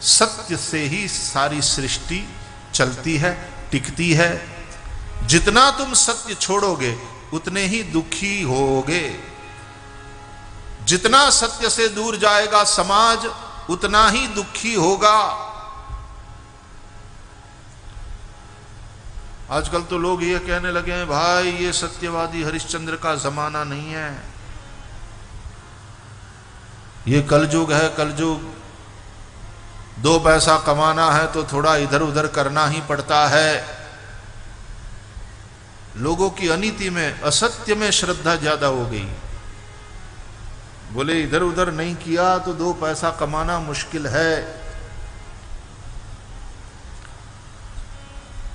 सत्य से ही सारी सृष्टि चलती है, टिकती है। जितना तुम सत्य छोड़ोगे उतने ही दुखी होगे। जितना सत्य से दूर जाएगा समाज उतना ही दुखी होगा। आजकल तो लोग ये कहने लगे हैं, भाई ये सत्यवादी हरिश्चंद्र का जमाना नहीं है, ये कलयुग है, कलयुग। 2 पैसा कमाना है तो थोड़ा इधर उधर करना ही पड़ता है। लोगों की अनीति में, असत्य में श्रद्धा ज्यादा हो गई। बोले इधर उधर नहीं किया तो 2 पैसा कमाना मुश्किल है।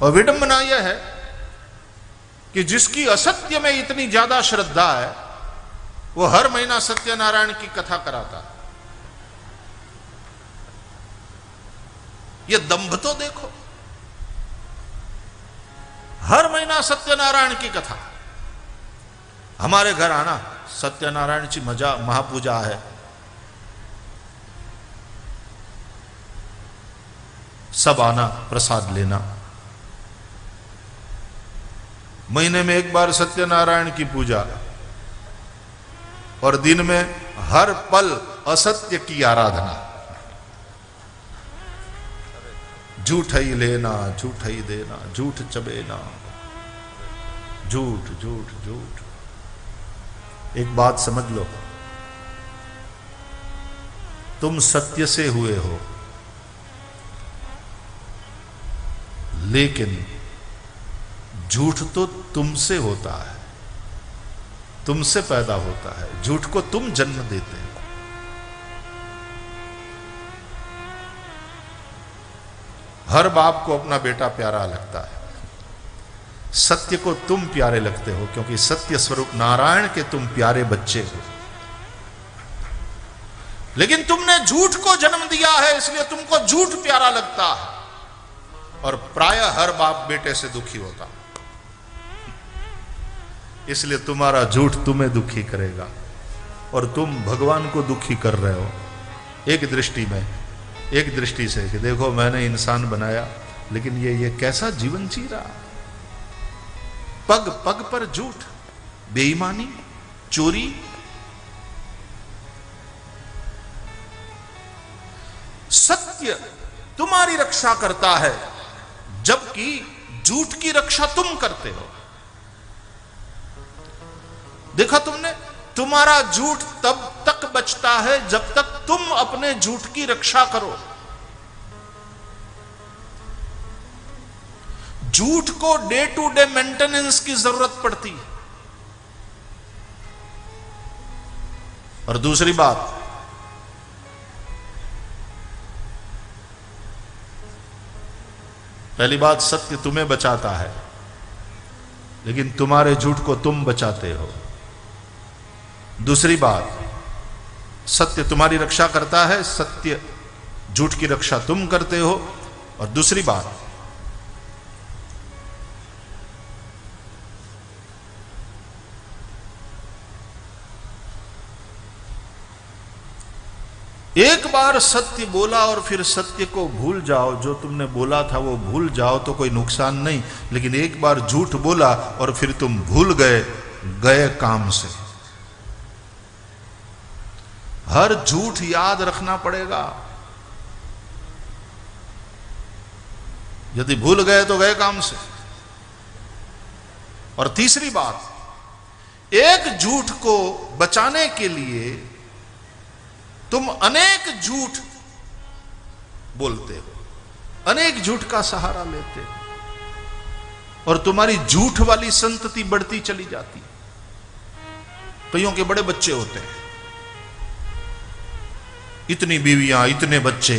और विडंबना यह है कि जिसकी असत्य में इतनी ज्यादा श्रद्धा है वो हर महीना सत्यनारायण की कथा कराता है। ये दंभ तो देखो, हर महीना सत्यनारायण की कथा। हमारे घर आना, सत्यनारायण की मजा महापूजा है, सब आना, प्रसाद लेना। महीने में 1 बार सत्यनारायण की पूजा और दिन में हर पल असत्य की आराधना। झूठ ही लेना, झूठ ही देना, झूठ चबेना, झूठ झूठ झूठ। एक बात समझ लो, तुम सत्य से हुए हो, लेकिन झूठ तो तुमसे होता है, तुमसे पैदा होता है। झूठ को तुम जन्म देते हो। हर बाप को अपना बेटा प्यारा लगता है। सत्य को तुम प्यारे लगते हो क्योंकि सत्य स्वरूप नारायण के तुम प्यारे बच्चे हो। लेकिन तुमने झूठ को जन्म दिया है, इसलिए तुमको झूठ प्यारा लगता है। और प्रायः हर बाप बेटे से दुखी होता, इसलिए तुम्हारा झूठ तुम्हें दुखी करेगा और तुम भगवान को दुखी कर रहे हो। एक दृष्टि से कि देखो मैंने इंसान बनाया, लेकिन ये कैसा जीवन जी रहा। पग पग पर झूठ, बेईमानी, चोरी। सत्य तुम्हारी रक्षा करता है, जबकि झूठ की रक्षा तुम करते हो। देखा तुमने, तुम्हारा झूठ तब तक बचता है जब तक तुम अपने झूठ की रक्षा करो। झूठ को डे टू डे मेंटेनेंस की जरूरत पड़ती है। और दूसरी बात, पहली बात, सत्य तुम्हें बचाता है, लेकिन तुम्हारे झूठ को तुम बचाते हो। दूसरी बात, सत्य तुम्हारी रक्षा करता है, सत्य झूठ की रक्षा तुम करते हो। और दूसरी बात, एक बार सत्य बोला और फिर सत्य को भूल जाओ, जो तुमने बोला था वो भूल जाओ तो कोई नुकसान नहीं। लेकिन एक बार झूठ बोला और फिर तुम भूल गए काम से। हर झूठ याद रखना पड़ेगा। यदि भूल गए तो गए काम से। और तीसरी बात, एक झूठ को बचाने के लिए तुम अनेक झूठ बोलते हो, अनेक झूठ का सहारा लेते हो, और तुम्हारी झूठ वाली संतति बढ़ती चली जाती। कईयों के बड़े बच्चे होते हैं, इतनी बीवियां, इतने बच्चे,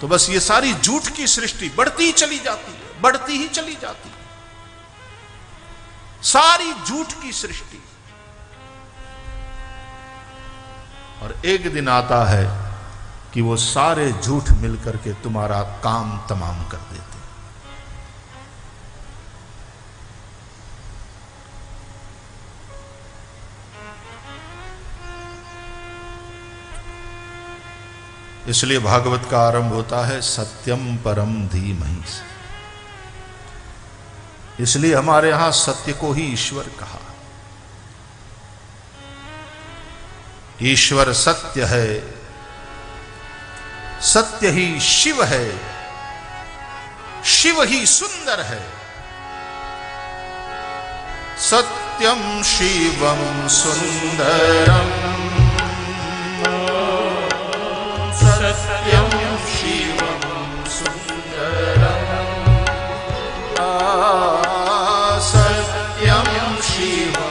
तो बस ये सारी झूठ की सृष्टि बढ़ती ही चली जाती है, बढ़ती ही चली जाती है, सारी झूठ की सृष्टि। और एक दिन आता है कि वो सारे झूठ मिलकर के तुम्हारा काम तमाम कर देते। इसलिए भागवत का आरंभ होता है सत्यम परम धीमहि से। इसलिए हमारे यहां सत्य को ही ईश्वर कहा। ईश्वर सत्य है, सत्य ही शिव है, शिव ही सुंदर है। सत्यम शिवम सुंदरम, सत्यम शिवम सुंदरम, सत्यम शिवम सुंदरम।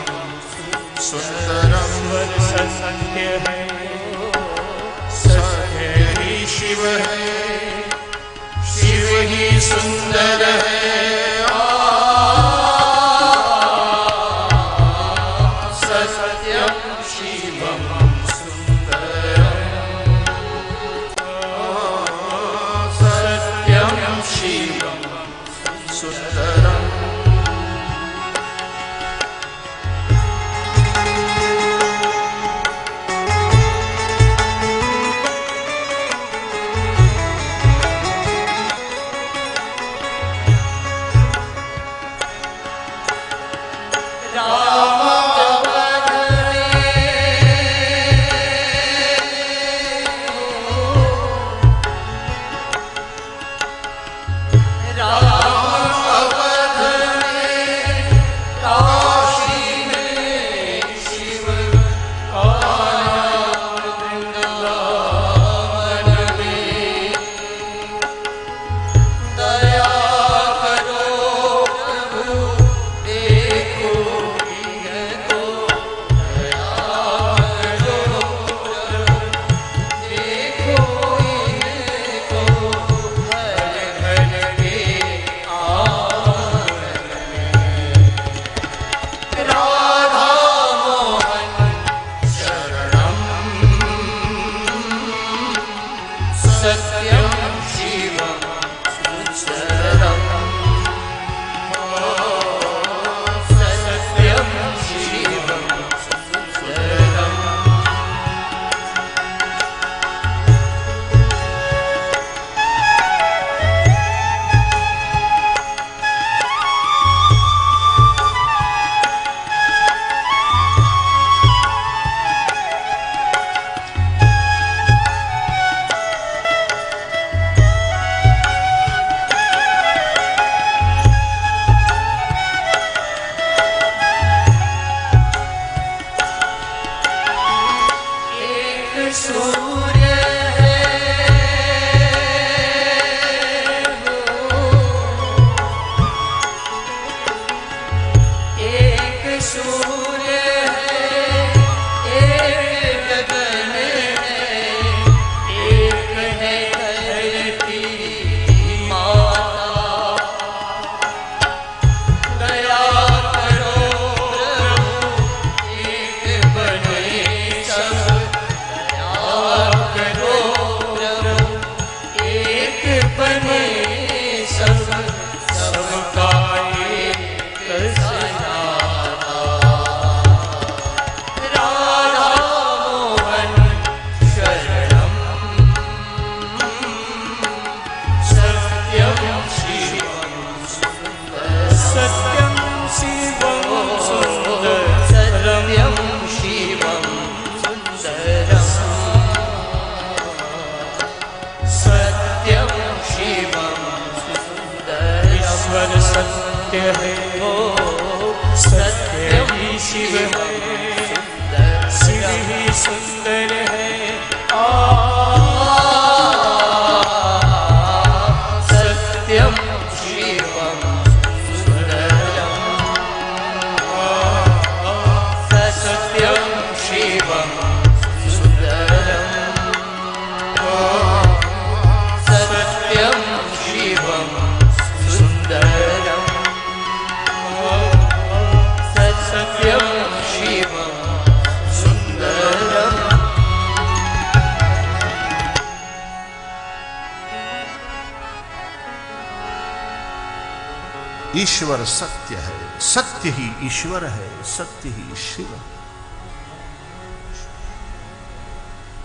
सत्य है, सत्य ही शिव है, शिव ही सुंदर है। ईश्वर सत्य है, सत्य ही ईश्वर है, सत्य ही शिव है।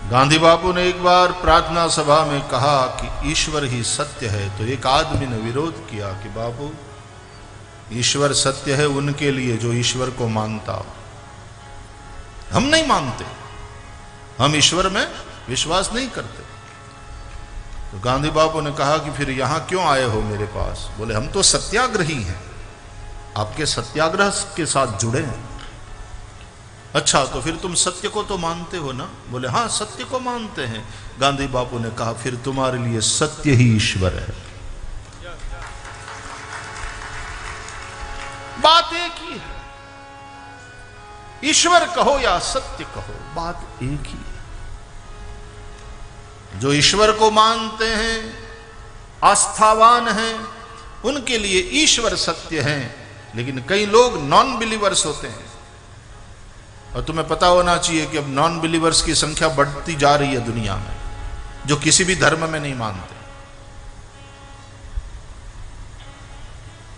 गांधी बापू ने एक बार प्रार्थना सभा में कहा कि ईश्वर ही सत्य है, तो एक आदमी ने विरोध किया कि बापू, ईश्वर सत्य है उनके लिए जो ईश्वर को मानता हो, हम नहीं मानते, हम ईश्वर में विश्वास नहीं करते। तो गांधी बापू ने कहा कि फिर यहां क्यों आए हो मेरे पास? बोले हम तो सत्याग्रही हैं, आपके सत्याग्रह के साथ जुड़े हैं। अच्छा, तो फिर तुम सत्य को तो मानते हो ना? बोले हाँ, सत्य को मानते हैं। गांधी बापू ने कहा फिर तुम्हारे लिए सत्य ही ईश्वर है। बात एक ही है, ईश्वर कहो या सत्य कहो, बात एक ही है। जो ईश्वर को मानते हैं, आस्थावान हैं, उनके लिए ईश्वर सत्य हैं। लेकिन कई लोग नॉन बिलीवर्स होते हैं, और तुम्हें पता होना चाहिए कि अब नॉन बिलीवर्स की संख्या बढ़ती जा रही है दुनिया में, जो किसी भी धर्म में नहीं मानते।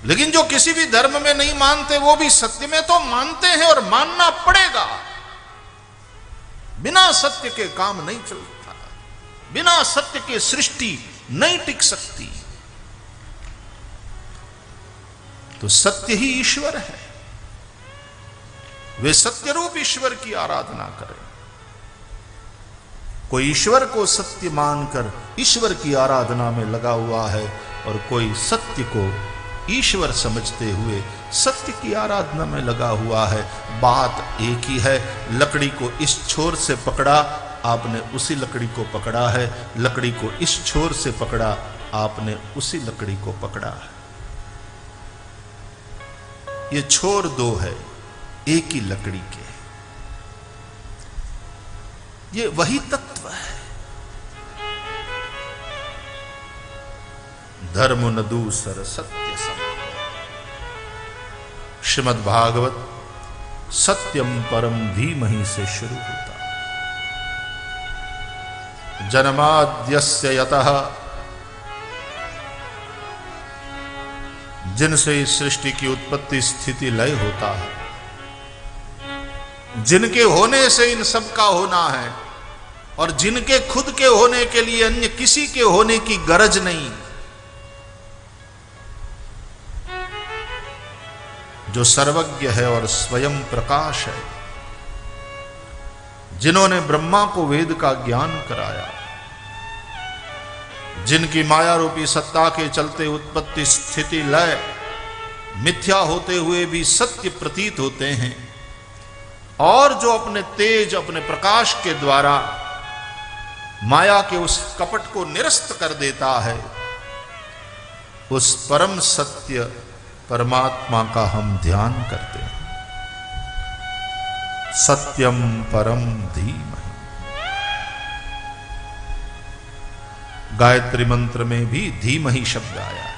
लेकिन जो किसी भी धर्म में नहीं मानते वो भी सत्य में तो मानते हैं, और मानना पड़ेगा। बिना सत्य के काम नहीं चलता, बिना सत्य के सृष्टि नहीं टिक सकती। तो सत्य ही ईश्वर है, वे सत्य रूप ईश्वर की आराधना करें। कोई ईश्वर को सत्य मानकर ईश्वर की आराधना में लगा हुआ है, और कोई सत्य को ईश्वर समझते हुए सत्य की आराधना में लगा हुआ है। बात एक ही है। लकड़ी को इस छोर से पकड़ा, आपने उसी लकड़ी को पकड़ा है। लकड़ी को इस छोर से पकड़ा, आपने उसी लकड़ी को पकड़ा है। ये छोर दो है, एक ही लकड़ी के। ये वही तत्व है। धर्म न दूसर सत्य सम। श्रीमद् भागवत सत्यम परम धीमहि से शुरू होता। जन्माद्यस्य यतः, जिनसे इस सृष्टि की उत्पत्ति स्थिति लय होता है, जिनके होने से इन सब का होना है, और जिनके खुद के होने के लिए अन्य किसी के होने की गरज नहीं, जो सर्वज्ञ है और स्वयं प्रकाश है, जिन्होंने ब्रह्मा को वेद का ज्ञान कराया, जिनकी माया रूपी सत्ता के चलते उत्पत्ति स्थिति लय मिथ्या होते हुए भी सत्य प्रतीत होते हैं, और जो अपने तेज अपने प्रकाश के द्वारा माया के उस कपट को निरस्त कर देता है, उस परम सत्य परमात्मा का हम ध्यान करते हैं। सत्यम परम धीमहि। गायत्री मंत्र में भी धीमहि शब्द आया है,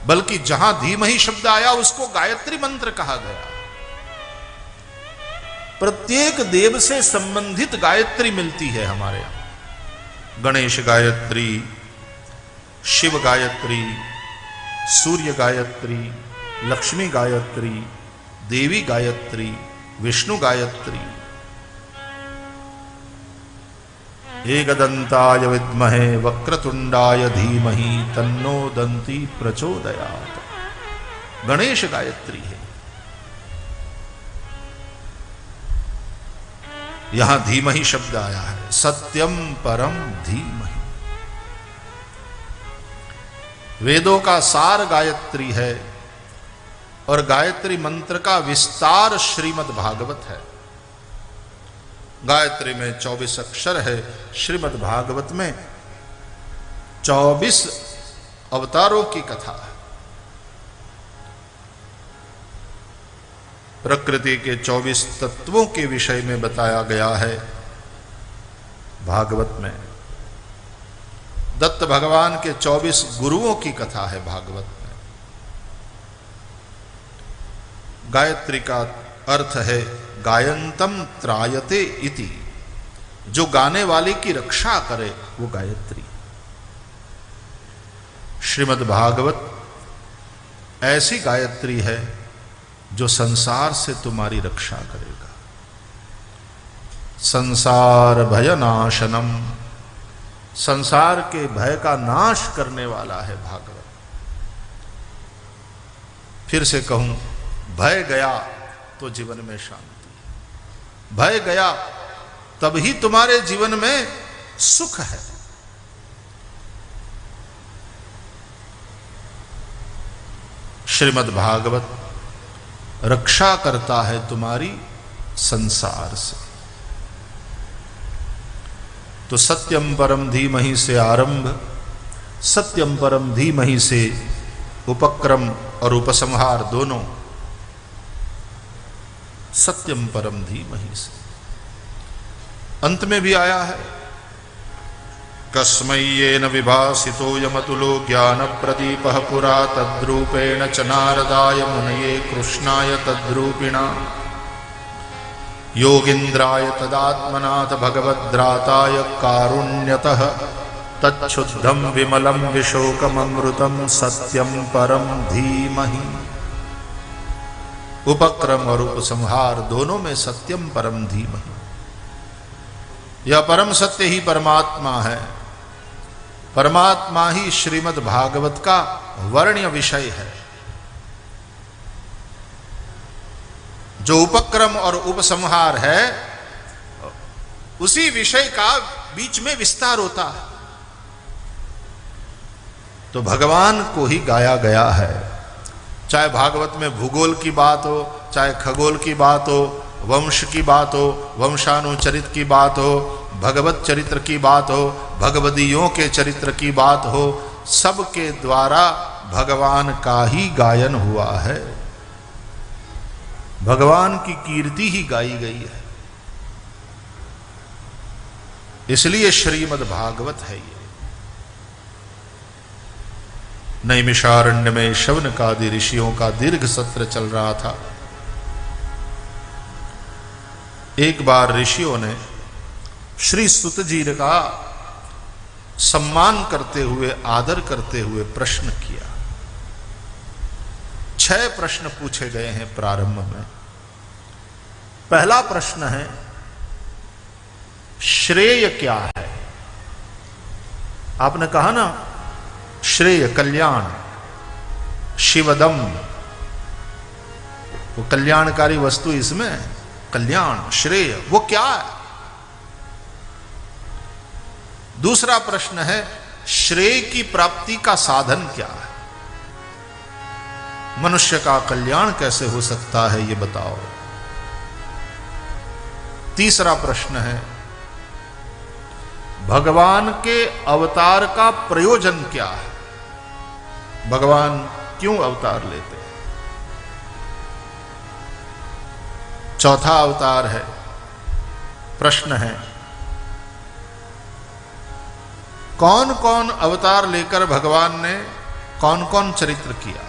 बल्कि जहां धीमहि शब्द आया उसको गायत्री मंत्र कहा गया। प्रत्येक देव से संबंधित गायत्री मिलती है हमारे यहां। गणेश गायत्री, शिव गायत्री, सूर्य गायत्री, लक्ष्मी गायत्री, देवी गायत्री, विष्णु गायत्री। एकदंताय विद्महे वक्रतुंडाय धीमहि तन्नो दंती प्रचोदयात्। गणेश गायत्री है। यहां धीमहि शब्द आया है। सत्यम परम धीमहि। वेदों का सार गायत्री है, और गायत्री मंत्र का विस्तार श्रीमद् भागवत है। गायत्री में 24 अक्षर है, श्रीमद् भागवत में 24 अवतारों की कथा है। प्रकृति के 24 तत्वों के विषय में बताया गया है भागवत में। दत्त भगवान के 24 गुरुओं की कथा है भागवत में। गायत्री का अर्थ है गायंतम त्रायते इति, जो गाने वाले की रक्षा करे वो गायत्री। श्रीमद् भागवत ऐसी गायत्री है जो संसार से तुम्हारी रक्षा करेगा। संसार भय नाशनम, संसार के भय का नाश करने वाला है भागवत। फिर से कहूं, भय गया तो जीवन में शांति, भय गया तभी तुम्हारे जीवन में सुख है। श्रीमद् भागवत रक्षा करता है तुम्हारी संसार से। तो सत्यम परम धीमहि से आरंभ, सत्यम परम धीमहि से उपक्रम और उपसंहार दोनों सत्यम परम धीमहि से। अंत में भी आया है, कस्मै येन विभासितो यमतुलो ज्ञान प्रदीपः पुरा तद्रूपेण च नारदाय मुनये कृष्णाय तद्रूपिणा योगीन्द्राय तदात्मनाथ भगवद्राताय कारुण्यतः तच्छुद्धं विमलं विशोकममृतं सत्यं परम धीमहि। उपक्रम और उपसंहार दोनों में सत्यम परम धीमहि। यह परम सत्य ही परमात्मा है, परमात्मा ही श्रीमद् भागवत का वर्ण्य विषय है। जो उपक्रम और उपसंहार है उसी विषय का बीच में विस्तार होता है। तो भगवान को ही गाया गया है, चाहे भागवत में भूगोल की बात हो, चाहे खगोल की बात हो, वंश की बात हो, वंशानुचरित की बात हो, भगवत चरित्र की बात हो, भगवदीयों के चरित्र की बात हो, सबके द्वारा भगवान का ही गायन हुआ है, भगवान की कीर्ति ही गाई गई है। इसलिए श्रीमद् भागवत है ये। नैमिषारण्य में शौनकादि ऋषियों का दीर्घ सत्र चल रहा था। एक बार ऋषियों ने श्री सुत जी का सम्मान करते हुए, आदर करते हुए प्रश्न किया। 6 प्रश्न पूछे गए हैं प्रारंभ में। पहला प्रश्न है, श्रेय क्या है? आपने कहा ना, श्रेय कल्याण, शिवदम, वो कल्याणकारी वस्तु इसमें है, कल्याण श्रेय, वो क्या है? दूसरा प्रश्न है, श्रेय की प्राप्ति का साधन क्या है? मनुष्य का कल्याण कैसे हो सकता है, ये बताओ। तीसरा प्रश्न है, भगवान के अवतार का प्रयोजन क्या है? भगवान क्यों अवतार लेते हैं? चौथा अवतार है, प्रश्न है, कौन कौन अवतार लेकर भगवान ने कौन कौन चरित्र किया?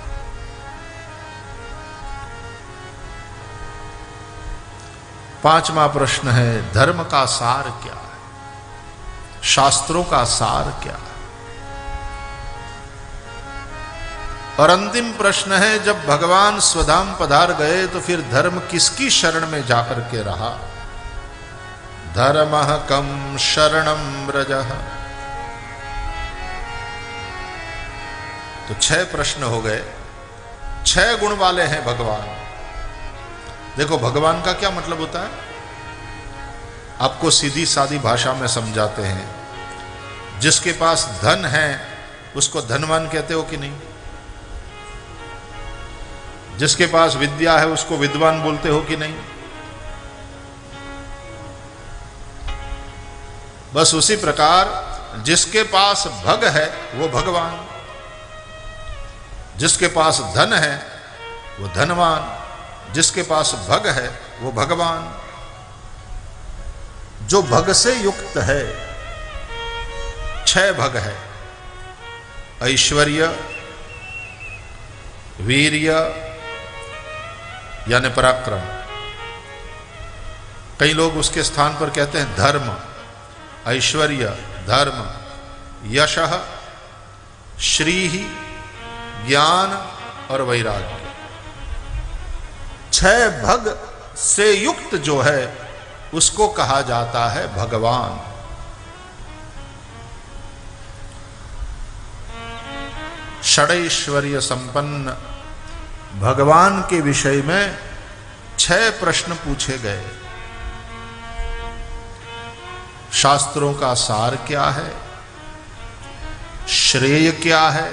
पांचवा प्रश्न है, धर्म का सार क्या है? शास्त्रों का सार क्या है? और अंतिम प्रश्न है, जब भगवान स्वधाम पधार गए तो फिर धर्म किसकी शरण में जाकर के रहा? धर्मः कम शरणं व्रजः। तो 6 प्रश्न हो गए। 6 गुण वाले हैं भगवान। देखो भगवान का क्या मतलब होता है, आपको सीधी सादी भाषा में समझाते हैं। जिसके पास धन है उसको धनवान कहते हो कि नहीं? जिसके पास विद्या है उसको विद्वान बोलते हो कि नहीं? बस उसी प्रकार जिसके पास भग है वो भगवान, जिसके पास धन है वो धनवान, जिसके पास भग है वो भगवान। जो भग से युक्त है, 6 भग है, ऐश्वर्य, वीर्य यानी पराक्रम, कई लोग उसके स्थान पर कहते हैं धर्म, ऐश्वर्य, धर्म, यशः, श्री, ज्ञान और वैराग्य। 6 भग से युक्त जो है उसको कहा जाता है भगवान। षडैश्वर्य संपन्न भगवान के विषय में 6 प्रश्न पूछे गए। शास्त्रों का सार क्या है, श्रेय क्या है,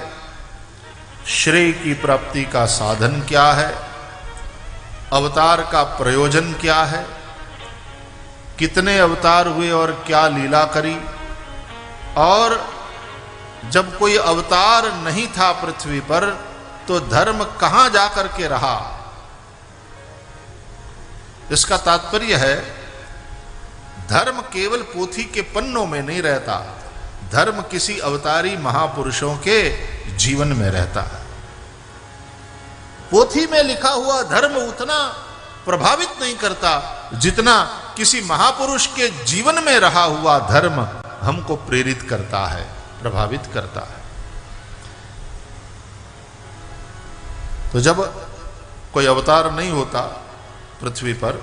श्रेय की प्राप्ति का साधन क्या है, अवतार का प्रयोजन क्या है, कितने अवतार हुए और क्या लीला करी, और जब कोई अवतार नहीं था पृथ्वी पर तो धर्म कहां जाकर के रहा। इसका तात्पर्य है धर्म केवल पोथी के पन्नों में नहीं रहता, धर्म किसी अवतारी महापुरुषों के जीवन में रहता है। पोथी में लिखा हुआ धर्म उतना प्रभावित नहीं करता जितना किसी महापुरुष के जीवन में रहा हुआ धर्म हमको प्रेरित करता है, प्रभावित करता है। तो जब कोई अवतार नहीं होता पृथ्वी पर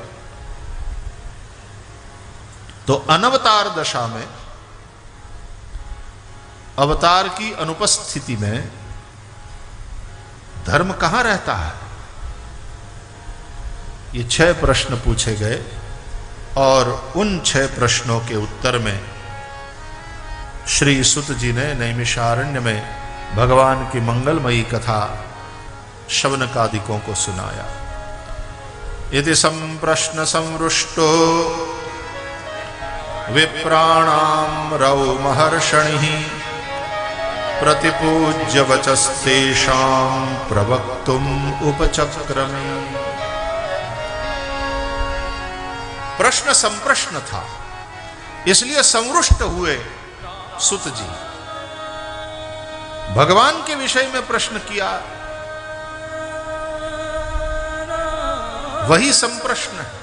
तो अनवतार दशा में, अवतार की अनुपस्थिति में धर्म कहां रहता है। ये 6 प्रश्न पूछे गए और उन 6 प्रश्नों के उत्तर में श्री सुत जी ने नैमिषारण्य में भगवान की मंगलमयी कथा शवनकादिकों को सुनाया। यदि संप्रश्न संवृष्टो विप्राणाम रौ महर्षणि प्रतिपूज्य वचस्तेषां प्रवक्तुम उपचक्रमे। प्रश्न संप्रश्न था, इसलिए संवृष्ट हुए सुत जी। भगवान के विषय में प्रश्न किया, वही संप्रश्न है।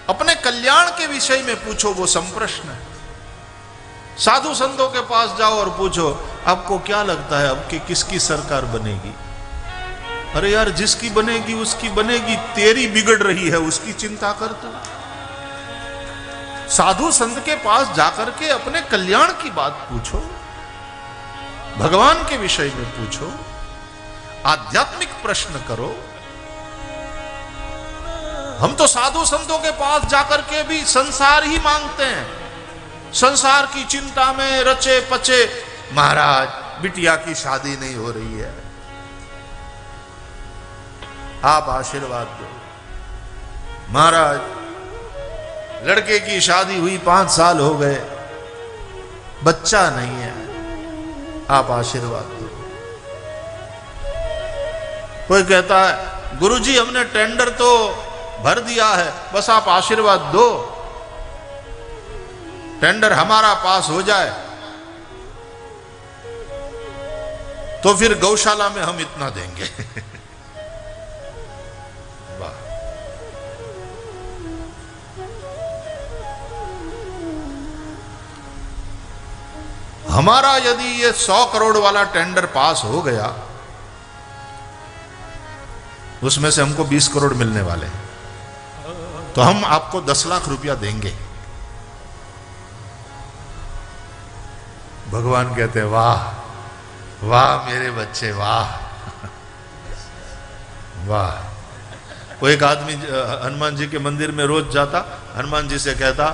अपने कल्याण के विषय में पूछो, वो संप्रश्न है। साधु संतों के पास जाओ और पूछो आपको क्या लगता है अब कि किसकी सरकार बनेगी। अरे यार, जिसकी बनेगी उसकी बनेगी, तेरी बिगड़ रही है उसकी चिंता कर तू। साधु संत के पास जाकर के अपने कल्याण की बात पूछो, भगवान के विषय में पूछो, आध्यात्मिक प्रश्न करो। हम तो साधु संतों के पास जाकर के भी संसार ही मांगते हैं, संसार की चिंता में रचे पचे। महाराज, बिटिया की शादी नहीं हो रही है, आप आशीर्वाद दो। महाराज, लड़के की शादी हुई 5 साल हो गए, बच्चा नहीं है, आप आशीर्वाद दो। कोई कहता है गुरुजी हमने टेंडर तो भर दिया है, बस आप आशीर्वाद दो, टेंडर हमारा पास हो जाए तो फिर गौशाला में हम इतना देंगे। वाह। हमारा यदि ये 100 करोड़ वाला टेंडर पास हो गया, उसमें से हमको 20 करोड़ मिलने वाले हैं, तो हम आपको 10 लाख रुपया देंगे। भगवान कहते हैं वाह वाह मेरे बच्चे, वाह वाह। वो एक आदमी हनुमान जी के मंदिर में रोज जाता, हनुमान जी से कहता,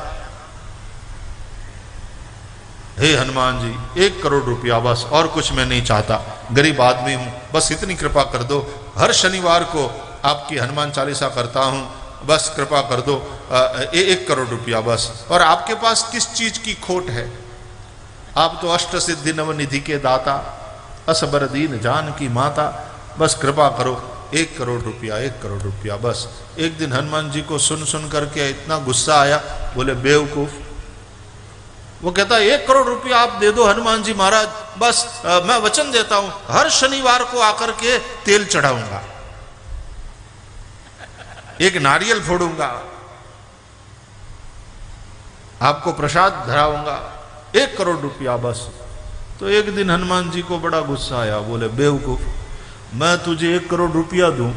हे हनुमान जी 1 करोड़ रुपया बस, और कुछ मैं नहीं चाहता, गरीब आदमी हूं, बस इतनी कृपा कर दो। हर शनिवार को आपकी हनुमान चालीसा करता हूं, बस कृपा कर दो, 1 करोड़ रुपया बस। और आपके पास किस चीज की खोट है? आप तो अष्ट सिद्धि नवनिधि के दाता, असबर दीन जान की माता, बस कृपा करो, 1 करोड़ रुपया, 1 करोड़ रुपया बस। एक दिन हनुमान जी को सुन सुन करके इतना गुस्सा आया, बोले बेवकूफ। वो कहता 1 करोड़ रुपया आप दे दो हनुमान जी महाराज, बस मैं वचन देता हूं हर शनिवार को आकर के तेल चढ़ाऊंगा, एक नारियल फोड़ूंगा, आपको प्रसाद धराऊंगा, 1 करोड़ रुपया बस। तो एक दिन हनुमान जी को बड़ा गुस्सा आया, बोले बेवकूफ, मैं तुझे 1 करोड़ रुपया दूं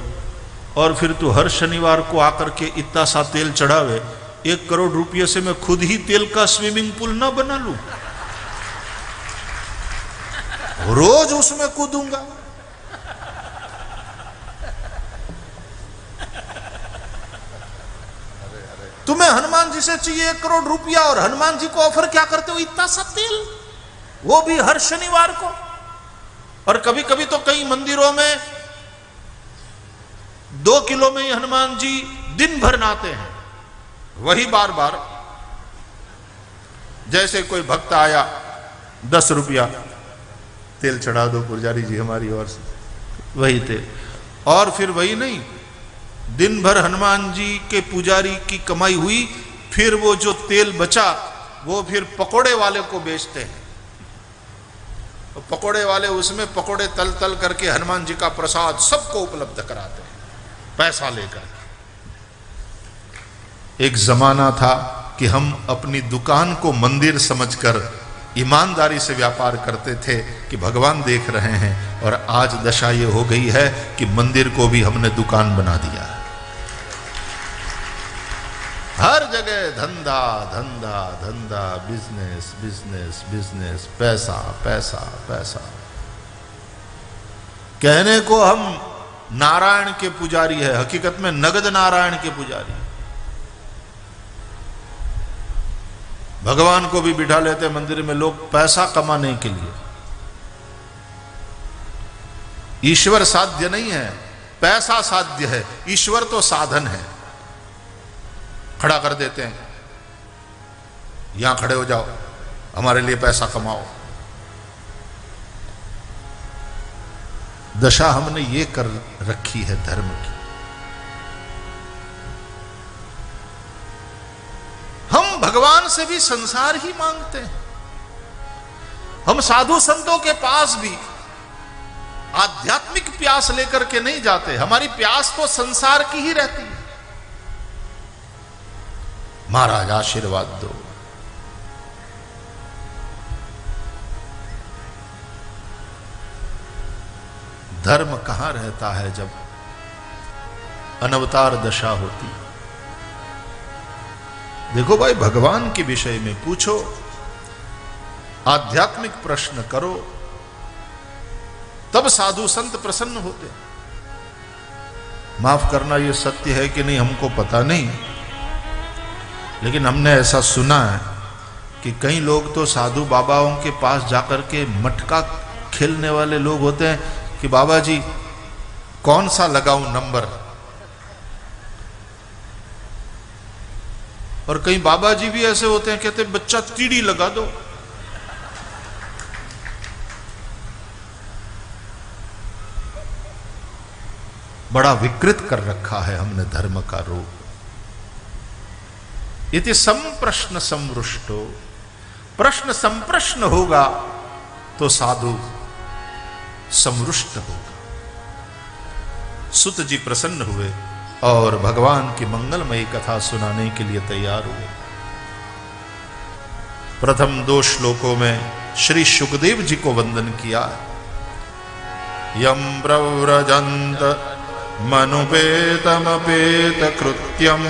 और फिर तू हर शनिवार को आकर के इतना सा तेल चढ़ावे, 1 करोड़ रुपये से मैं खुद ही तेल का स्विमिंग पूल ना बना लूं, रोज उसमें कूदूंगा। तुम्हें हनुमान जी से चाहिए 1 करोड़ रुपया और हनुमान जी को ऑफर क्या करते हो? इतना सा तेल, वो भी हर शनिवार को। और कभी कभी तो कई मंदिरों में 2 किलो में ही हनुमान जी दिन भर नहाते हैं, वही बार बार। जैसे कोई भक्त आया, 10 रुपया तेल चढ़ा दो पुजारी जी हमारी ओर से, वही तेल। और फिर वही नहीं, दिन भर हनुमान जी के पुजारी की कमाई हुई, फिर वो जो तेल बचा वो फिर पकोड़े वाले को बेचते हैं। तो पकोड़े वाले उसमें पकोड़े तल तल करके हनुमान जी का प्रसाद सबको उपलब्ध कराते हैं पैसा लेकर। एक जमाना था कि हम अपनी दुकान को मंदिर समझकर ईमानदारी से व्यापार करते थे कि भगवान देख रहे हैं, और आज दशा ये हो गई है कि मंदिर को भी हमने दुकान बना दिया। हर जगह धंधा धंधा धंधा, बिजनेस बिजनेस बिजनेस, पैसा पैसा पैसा। कहने को हम नारायण के पुजारी है, हकीकत में नगद नारायण के पुजारी। भगवान को भी बिठा लेते मंदिर में लोग पैसा कमाने के लिए। ईश्वर साध्य नहीं है, पैसा साध्य है, ईश्वर तो साधन है। खड़ा कर देते हैं, यहां खड़े हो जाओ, हमारे लिए पैसा कमाओ। दशा हमने ये कर रखी है धर्म की। हम भगवान से भी संसार ही मांगते हैं। हम साधु संतों के पास भी आध्यात्मिक प्यास लेकर के नहीं जाते, हमारी प्यास तो संसार की ही रहती है। महाराज आशीर्वाद दो। धर्म कहां रहता है जब अनवतार दशा होती। देखो भाई, भगवान के विषय में पूछो, आध्यात्मिक प्रश्न करो, तब साधु संत प्रसन्न होते। माफ करना, यह सत्य है कि नहीं हमको पता नहीं, लेकिन हमने ऐसा सुना है कि कई लोग तो साधु बाबाओं के पास जाकर के मटका खेलने वाले लोग होते हैं कि बाबा जी कौन सा लगाऊं नंबर। और कई बाबा जी भी ऐसे होते हैं, कहते हैं बच्चा तीड़ी लगा दो। बड़ा विकृत कर रखा है हमने धर्म का रूप। इति संप्रश्न संवृष्टो, प्रश्न संप्रश्न होगा तो साधु समरुष्ट होगा। सुत जी प्रसन्न हुए और भगवान की मंगलमयी कथा सुनाने के लिए तैयार हुए। प्रथम 2 श्लोकों में श्री सुखदेव जी को वंदन किया। यम प्रव्रजंत मनुपेतमपेत कृत्यम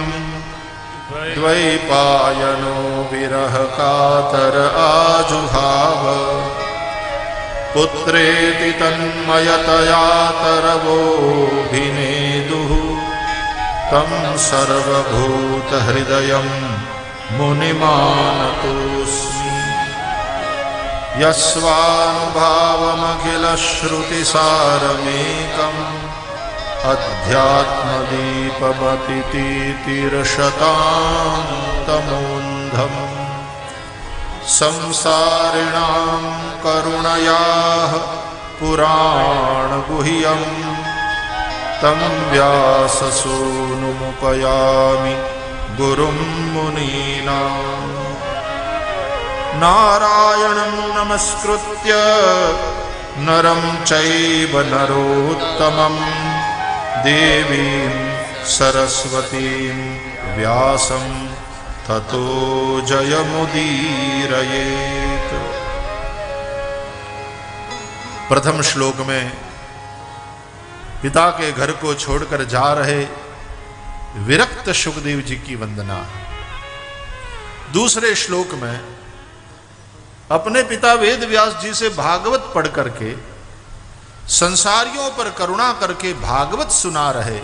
द्वैपायनो विरह कातर आजुभाव पुत्रेति तन्मयतया तरवोभिनेदुः तं सर्वभूत हृदयं मुनिमानतोऽस्मि। यस्वानुभावमखिल श्रुतिसारमेकम् अध्यात्मदीपमतितीतिरशतान्तमोऽन्धम् संसारिणां करुणयाः पुराणगुह्यं तं व्याससूनुमुपयामि गुरुं मुनीनाम्। नारायणं नमस्कृत्य नरं चैव नरोत्तमं देवीं सरस्वतीं व्यासं ततो जयमुदीरयेत्। प्रथम श्लोक में पिता के घर को छोड़कर जा रहे विरक्त सुखदेव जी की वंदना। दूसरे श्लोक में अपने पिता वेद व्यास जी से भागवत पढ़ करके संसारियों पर करुणा करके भागवत सुना रहे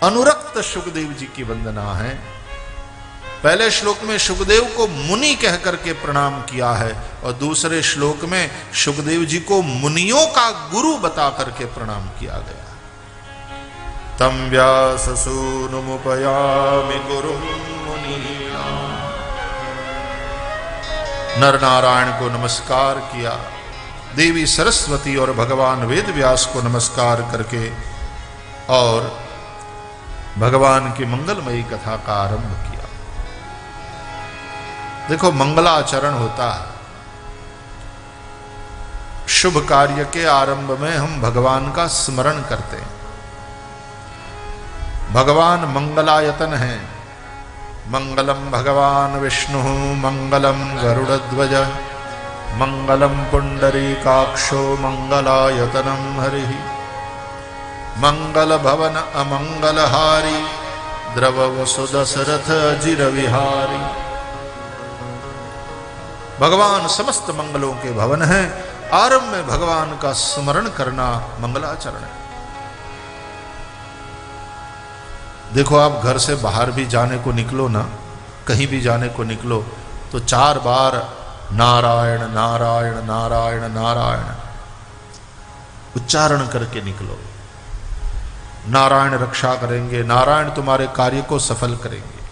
अनुरक्त सुखदेव जी की वंदना है। पहले श्लोक में सुखदेव को मुनि कह करके प्रणाम किया है और दूसरे श्लोक में सुखदेव जी को मुनियों का गुरु बता करके प्रणाम किया गया। तम व्यास सूनुमुपयामि गुरुं मुनीनां। नर नारायण को नमस्कार किया, देवी सरस्वती और भगवान वेद व्यास को नमस्कार करके और भगवान की मंगलमयी कथा का आरंभ किया। देखो, मंगलाचरण होता है। शुभ कार्य के आरंभ में हम भगवान का स्मरण करते हैं। भगवान मंगलायतन है। मंगलम भगवान विष्णु मंगलम गरुड़ध्वज मंगलम पुंडरीकाक्षो मंगलायतनम हरि मंगल भवन अमंगलहारी द्रव वसुदशरथ जिर विहारी। भगवान समस्त मंगलों के भवन है। आरंभ में भगवान का स्मरण करना मंगलाचरण है। देखो, आप घर से बाहर भी जाने को निकलो ना, कहीं भी जाने को निकलो तो 4 बार नारायण नारायण नारायण नारायण उच्चारण करके निकलो। नारायण रक्षा करेंगे, नारायण तुम्हारे कार्य को सफल करेंगे।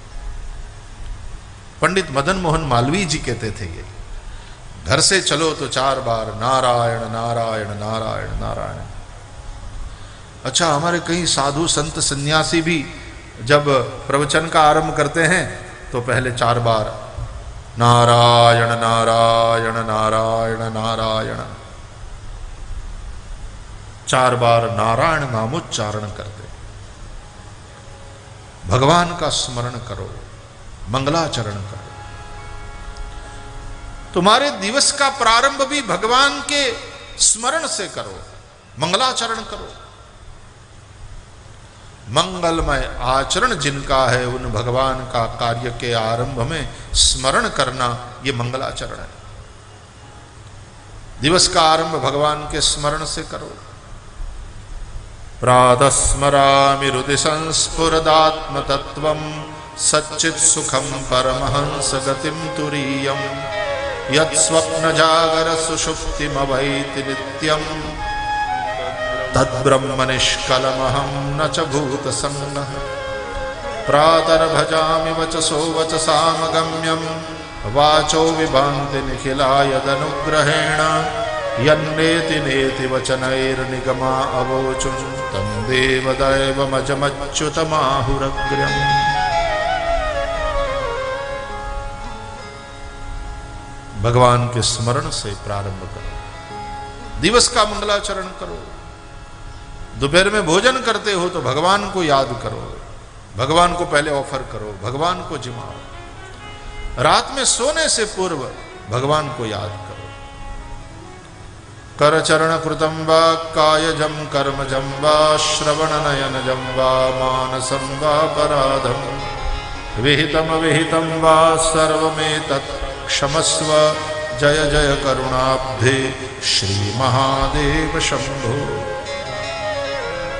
पंडित मदन मोहन मालवीय जी कहते थे, ये घर से चलो तो 4 बार नारायण नारायण नारायण नारायण। अच्छा, हमारे कई साधु संत सन्यासी भी जब प्रवचन का आरंभ करते हैं तो पहले 4 बार नारायण नारायण नारायण नारायण 4 बार नारायण नामोच्चारण करते। भगवान का स्मरण करो, मंगलाचरण करो। तुम्हारे दिवस का प्रारंभ भी भगवान के स्मरण से करो, मंगलाचरण करो। मंगलमय आचरण जिनका है उन भगवान का कार्य के आरंभ में स्मरण करना, ये मंगलाचरण है। दिवस का आरंभ भगवान के स्मरण से करो। प्रातः स्मरामि हृदि संस्फुरदात्म तत्वम् सच्चित् सुखम परमहंस गतिम तुरीयम् यत् स्वप्न जागर सुषुप्तिमवैति नित्यम् तद्ब्रह्म निष्कलमहं न च भूतसंगः प्रातर्भजामि वचसो वचसामगम्यं वाचो विभान्ति निखिला यदनुग्रहेण यन्नेति नेति वचनैर्निगमा अवोचुं तं देवदैवमजमच्युतमाहुरग्र्यम्। भगवान के स्मरण से प्रारंभ करो, दिवस का मंगलाचरण करो। दोपहर में भोजन करते हो तो भगवान को याद करो, भगवान को पहले ऑफर करो, भगवान को जिमाओ। रात में सोने से पूर्व भगवान को याद करो। करचरण कृतं वा कायजं कर्मजं वा श्रवणनयनजं वा मानसं वा पराधं विहितम विहितं वा सर्वमेतत् क्षमस्व जय जय करुणाब्धे श्री महादेव शंभो।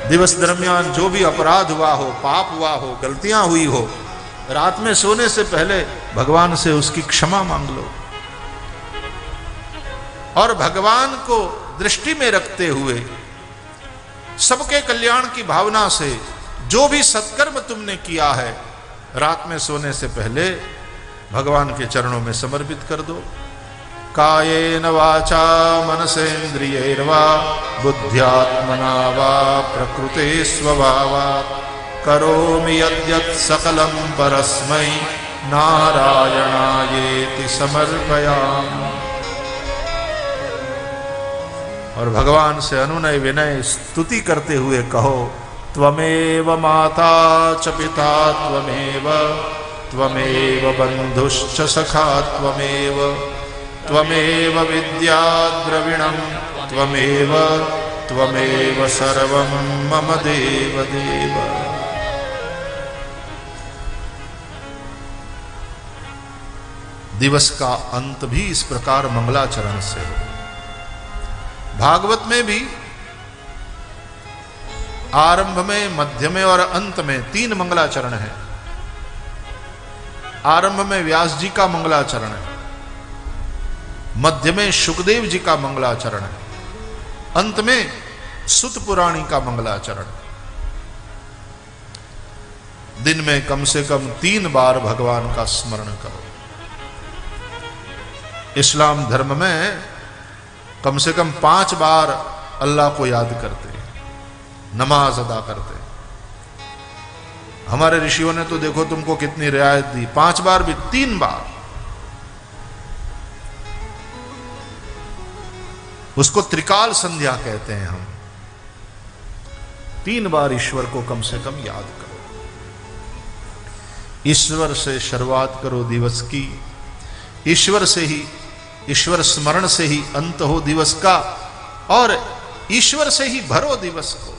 दिवस दरमियान जो भी अपराध हुआ हो, पाप हुआ हो, गलतियां हुई हो, रात में सोने से पहले भगवान से उसकी क्षमा मांग लो और भगवान को दृष्टि में रखते हुए सबके कल्याण की भावना से जो भी सत्कर्म तुमने किया है रात में सोने से पहले भगवान के चरणों में समर्पित कर दो। कायेन वाचा मनसेन्द्रियैर्वा बुद्ध्यात्मना वा प्रकृते स्वभावात् करोमि यद्यत् सकलं परस्मै नारायणायेति समर्पयामि। और भगवान से अनुनय विनय स्तुति करते हुए कहो, त्वमेव माता च पिता त्वमेव त्वमेव बन्धुश्च सखा त्वमेव त्वमेव विद्या द्रविणं त्वमेव त्वमेव सर्वं मम देव देव। दिवस का अंत भी इस प्रकार मंगलाचरण से हो। भागवत में भी आरंभ में, मध्य में और अंत में 3 मंगलाचरण है। आरंभ में व्यास जी का मंगलाचरण है, मध्य में शुकदेव जी का मंगलाचरण है, अंत में सुत पुराणी का मंगलाचरण। दिन में कम से कम 3 बार भगवान का स्मरण करो। इस्लाम धर्म में कम से कम 5 बार अल्लाह को याद करते, नमाज अदा करते। हमारे ऋषियों ने तो देखो तुमको कितनी रियायत दी, 5 बार भी, 3 बार। उसको त्रिकाल संध्या कहते हैं हम। 3 बार ईश्वर को कम से कम याद करो। ईश्वर से शुरुआत करो दिवस की, ईश्वर से ही, ईश्वर स्मरण से ही अंत हो दिवस का, और ईश्वर से ही भरो दिवस को।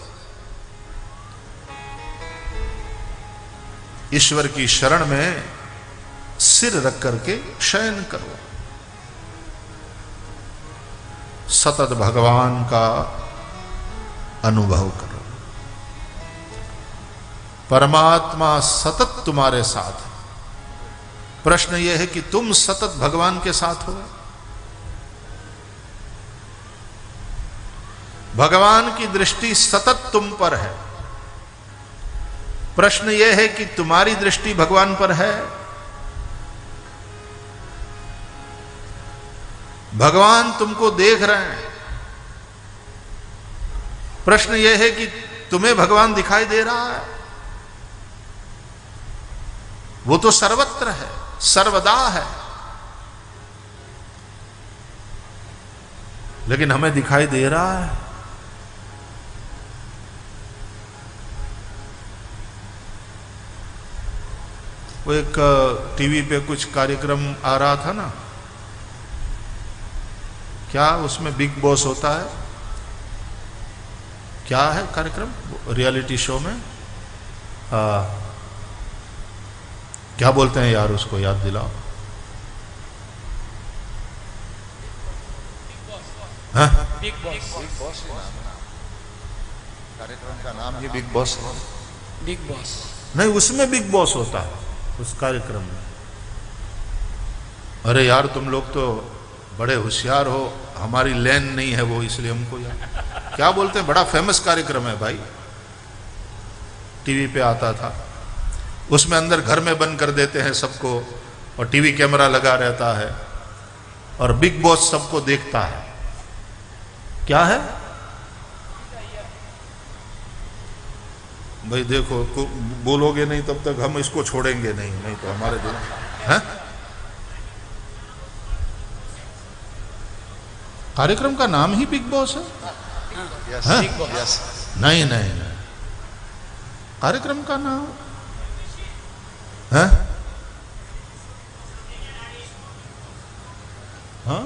ईश्वर की शरण में सिर रख करके शयन करो। सतत भगवान का अनुभव करो। परमात्मा सतत तुम्हारे साथ है। प्रश्न यह है कि तुम सतत भगवान के साथ हो। भगवान की दृष्टि सतत तुम पर है। प्रश्न यह है कि तुम्हारी दृष्टि भगवान पर है। भगवान तुमको देख रहे हैं। प्रश्न यह है कि तुम्हें भगवान दिखाई दे रहा है। वो तो सर्वत्र है, सर्वदा है, लेकिन हमें दिखाई दे रहा है। वो एक टीवी पे कुछ कार्यक्रम आ रहा था ना, क्या उसमें बिग बॉस होता है, क्या है कार्यक्रम रियलिटी शो में, क्या बोलते हैं यार उसको, याद दिलाओ। हाँ? बिग बॉस कार्यक्रम का नाम ही बिग बॉस है। बिग बॉस नहीं, उसमें बिग बॉस होता है उस कार्यक्रम में। अरे यार तुम लोग तो बड़े होशियार हो, हमारी लेन नहीं है वो, इसलिए हमको यार क्या बोलते हैं, बड़ा फेमस कार्यक्रम है भाई, टीवी पे आता था। उसमें अंदर घर में बंद कर देते हैं सबको, और टीवी कैमरा लगा रहता है, और बिग बॉस सबको देखता है। क्या है भाई, देखो बोलोगे नहीं तब तक हम इसको छोड़ेंगे नहीं, नहीं तो हमारे दिन है। कार्यक्रम का नाम ही बिग बॉस है। यस, हाँ? Bigg Boss. नहीं नहीं नहीं, कार्यक्रम का नाम है। हाँ?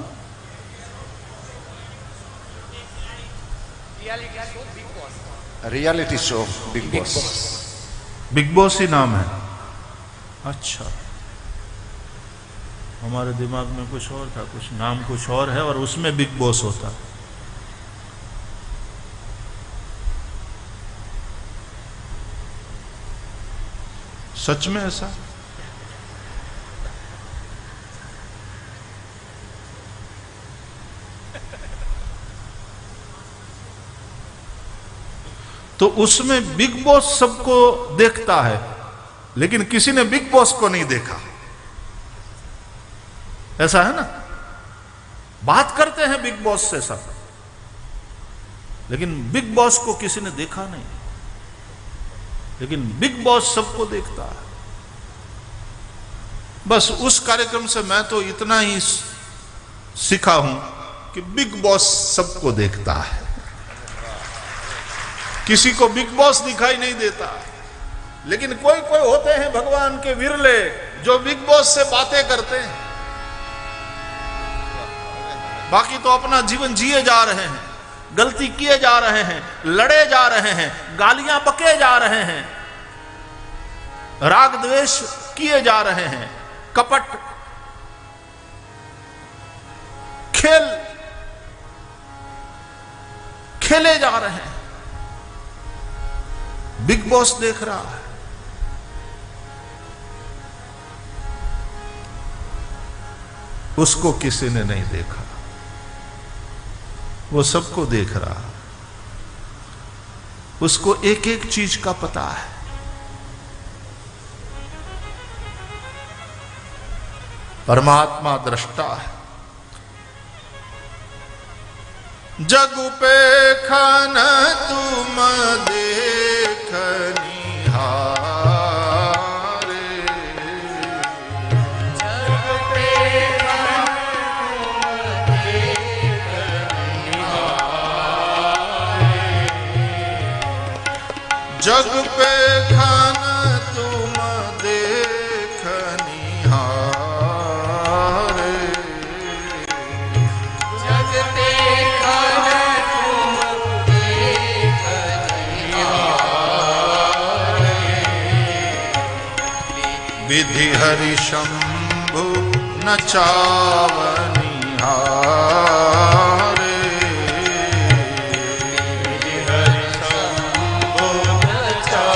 Reality show Bigg Boss. Bigg Boss ही नाम है। अच्छा, हमारे दिमाग में कुछ और था, कुछ नाम कुछ और है, और उसमें बिग बॉस होता। सच में ऐसा? तो उसमें बिग बॉस सबको देखता है, लेकिन किसी ने बिग बॉस को नहीं देखा। ऐसा है ना, बात करते हैं बिग बॉस से सब, लेकिन बिग बॉस को किसी ने देखा नहीं। लेकिन बिग बॉस सबको देखता है। बस उस कार्यक्रम से मैं तो इतना ही सीखा हूं कि बिग बॉस सबको देखता है, किसी को बिग बॉस दिखाई नहीं देता। लेकिन कोई कोई होते हैं भगवान के विरले जो बिग बॉस से बातें करते हैं, बाकी तो अपना जीवन जिए जा रहे हैं, गलती किए जा रहे हैं, लड़े जा रहे हैं, गालियां बके जा रहे हैं, राग द्वेष किए जा रहे हैं, कपट खेल खेले जा रहे हैं। बिग बॉस देख रहा है, उसको किसी ने नहीं देखा, वो सबको देख रहा है, उसको एक एक चीज का पता है। परमात्मा दृष्टा है। जग पे खन तुम देखनिहारे, जग पे खन तुम देखनिहारे, जग पे खन तुम देखनिहारे, जग पे खन तुम देखनिहारे, विधि हरि शंभु नचावनिहारे, विधि हरि शंभु नचावनिहारे,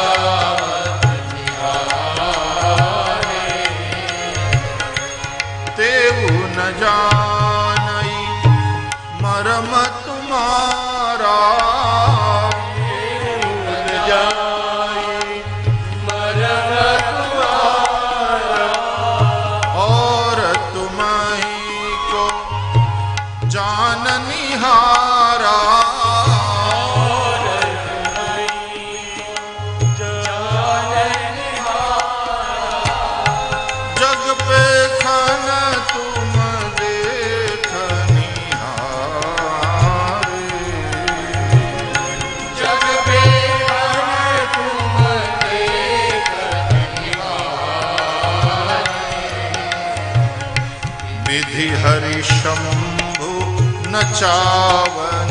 तेऊ न जानई मरम तुम्हारा, न जाई मरम तुम्हारा, और तुम्हीं को जाननिहारा, और तुम्हीं को जाननिहारा, जग पे खन तुम देखनिहारे, जग पे खन तुम देखनिहारे, विधि हरि शंभु नचावनिहारे।